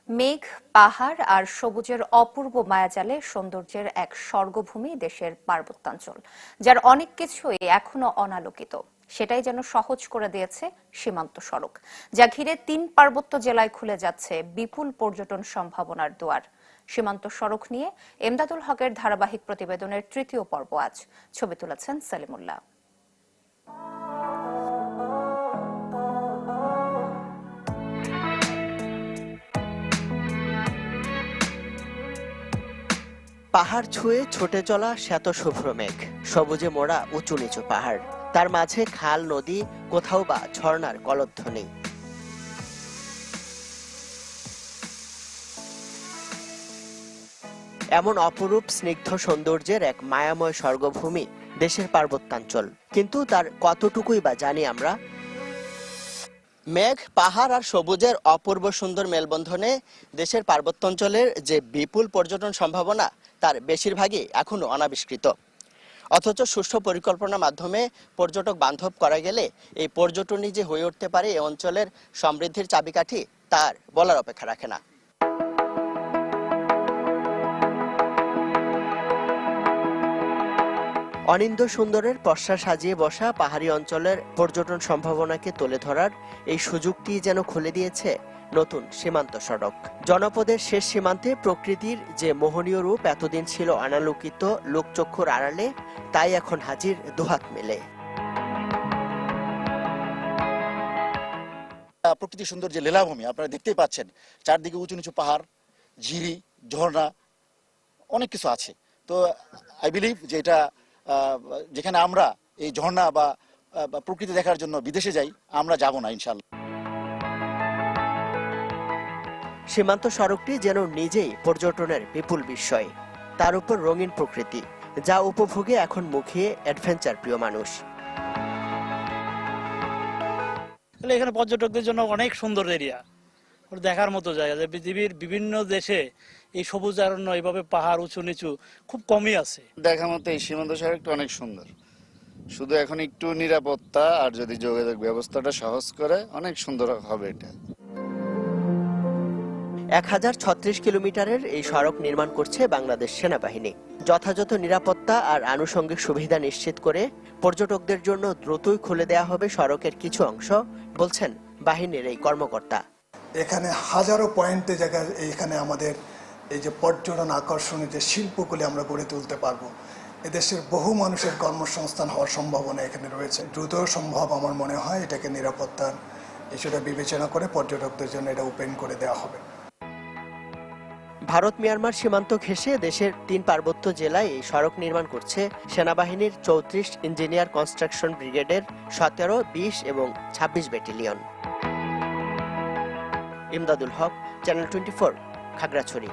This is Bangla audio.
মেঘ, পাহাড় আর সবুজের অপূর্ব মায়াজালে সৌন্দর্যের এক স্বর্গভূমি দেশের পার্বত্যাঞ্চল, যার অনেক কিছুই এখনো অনালোকিত। সেটাই যেন সহজ করে দিয়েছে সীমান্ত সড়ক, যা ঘিরে ৩ পার্বত্য জেলায় খুলে যাচ্ছে বিপুল পর্যটন সম্ভাবনার দুয়ার। সীমান্ত সড়ক নিয়ে এমদাদুল হকের ধারাবাহিক প্রতিবেদনের ৩য় পর্ব আজ। ছবি তুলেছেন সেলিমুল্লাহ। পাহাড় ছুঁয়ে ছুটে চলা শ্বেত শুভ্র মেঘ, সবুজে মোড়া উঁচু নিচু পাহাড়, তার মাঝে খাল নদী, কোথাও বা ঝর্ণার কলধ্বনি। এমন অপরূপ স্নিগ্ধ সৌন্দর্যের এক মায়াময় স্বর্গভূমি দেশের পার্বত্যাঞ্চল, কিন্তু তার কতটুকুই বা জানি আমরা? মেঘ, পাহাড় আর সবুজের অপূর্ব সুন্দর মেলবন্ধনে দেশের পার্বত্যাঞ্চলের যে বিপুল পর্যটন সম্ভাবনা, তার বেশিরভাগই এখনো অনাবিষ্কৃত। অথচ সুষ্ঠু পরিকল্পনার মাধ্যমে পর্যটক বান্ধব করা গেলে এই পর্যটনই যে হয়ে উঠতে পারে এই অঞ্চলের সমৃদ্ধির চাবিকাঠি, তার বলার অপেক্ষা রাখে না। অনিন্দ সুন্দরের পশ্চা সাজিয়ে বসা পাহাড়ি অঞ্চলের পর্যটন সম্ভাবনাকে তুলে ধরার এই সুযোগটি যেন খুলে দিয়েছে নতুন সীমান্ত সড়ক। জনপদের শেষ সীমান্তে প্রকৃতির যে মোহনীয় রূপ এতদিন ছিল অনালোকিত লোকচক্ষুর আড়ালে, তাই এখন হাজির দুহাত মেলে। প্রকৃতি সুন্দর যে লীলাভূমি আপনারা দেখতেই পাচ্ছেন, চারদিকে উঁচু নিচু পাহাড়, ঝিরি, ঝর্ণা, অনেক কিছু আছে। তো আই বিলিভ যে এটা যেখানে আমরা এই ঝর্ণা বা প্রকৃতি দেখার জন্য বিদেশে যাই, আমরা যাব না ইনশাল্লাহ। সীমান্ত সড়কটি যেন নিজেই পর্যটনের বিপুল বিস্ময়, তার উপর রঙিন প্রকৃতি, যা উপভোগে এখন মুখিয়ে অ্যাডভেঞ্চার প্রিয় মানুষ। এখানে পর্যটকদের জন্য অনেক সুন্দর এরিয়া, দেখার মতো জায়গা। যে পৃথিবীর বিভিন্ন দেশে এই সবুজ অরণ্য, এইভাবে পাহাড় উঁচু নিচু খুব কমই আছে। দেখার মতো এই সীমান্ত সড়কটা অনেক সুন্দর, শুধু এখন একটু নিরাপত্তা আর যদি যোগাযোগ ব্যবস্থাটা সহজ করে অনেক সুন্দর হবে এটা। 1036 কিলোমিটারের এই সড়ক নির্মাণ করছে বাংলাদেশ সেনাবাহিনী। যথাযথ নিরাপত্তা আর আনুষঙ্গিক সুবিধা নিশ্চিত করে পর্যটকদের জন্য দ্রুতই খুলে দেয়া হবে সড়কের কিছু অংশ, বলছেন বাহিনীর এই কর্মকর্তা। এখানে হাজারো পয়েন্টে জায়গায় এখানে আমাদের এই যে পর্যটন আকর্ষণের যে শিল্পগুলি আমরা গড়ে তুলতে পারবো, এদেশের বহু মানুষের কর্মসংস্থান হওয়ার সম্ভাবনা এখানে রয়েছে। দ্রুত সম্ভব আমার মনে হয় এটাকে নিরাপত্তার ইস্যুটা বিবেচনা করে পর্যটকদের জন্য এটা ওপেন করে দেওয়া হবে। ভারত মিয়ানমার সীমান্ত ঘেঁষে দেশের 3 পার্বত্য জেলায় এই সড়ক নির্মাণ করছে সেনাবাহিনীর 34 ইঞ্জিনিয়ার কনস্ট্রাকশন ব্রিগেডের 17, 20 এবং 26 ব্যাটালিয়ন। ইমদাদুল হক, চ্যানেল 24, খাগড়াছড়ি।